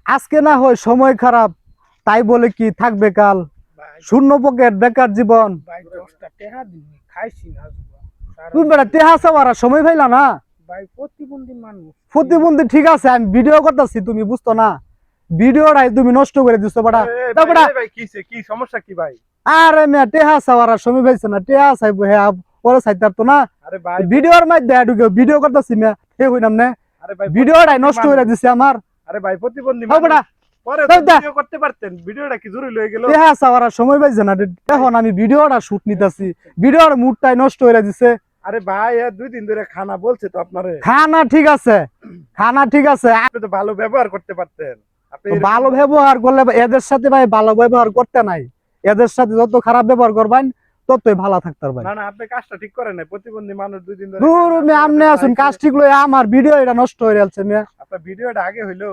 আজকে না হয় সময় খারাপ তাই বলে কি থাকবে কাল? শূন্য পকেট বেকার জীবন। তুমি বেটা টেহা চাওয়ার সময় পাইলা না? প্রতিবন্ধী ঠিক আছে, আমি ভিডিও করতেছি, তুমি বুঝতো না? ভিডিওটাই তুমি নষ্ট করে দিছো বেটা। কি সমস্যা কি ভাই? আরে মেয়ে টেহা চাওয়ার সময় পাইছে না, টেহা চাইবো হ্যাঁ পরে চাইতার তো না। ভিডিওর মধ্যে ঢুকে ভিডিও করতেছি মেয়ে হে হইলাম না, ভিডিওটাই নষ্ট করে দিছে আমার। আরে ভাই প্রতিবন্ধী বেটা পরে তো ভিডিও করতে পারতেন, ভিডিওটা কি জরুরি হয়ে গেল? টেহা চাওয়ার সময় পাইছে না, এখন আমি ভিডিওটা শুট নিতেছি, ভিডিওর মুডটাই নষ্ট করে দিছে। আরে ভাই 2 দিন ধরে খানা বলছে তো আপনারে। খানা ঠিক আছে, খানা ঠিক আছে, আপনি তো ভালো ব্যবহার করতে পারতেন। আপনি ভালো ব্যবহার করলে এদের সাথে ভাই ভালো ব্যবহার করতে নাই, এদের সাথে যত খারাপ ব্যবহার করবেন ততই ভালো থাকতে ভাই। না না, আপনি কাজটা ঠিক করেন না। প্রতিবন্ধী মানুষ 2 দিন ধরে দূর মে আমনে আসুন, কাজ ঠিক লই আমার ভিডিও এটা নষ্ট হয়ে যাচ্ছে মে। আপনার ভিডিওটা আগে হইলো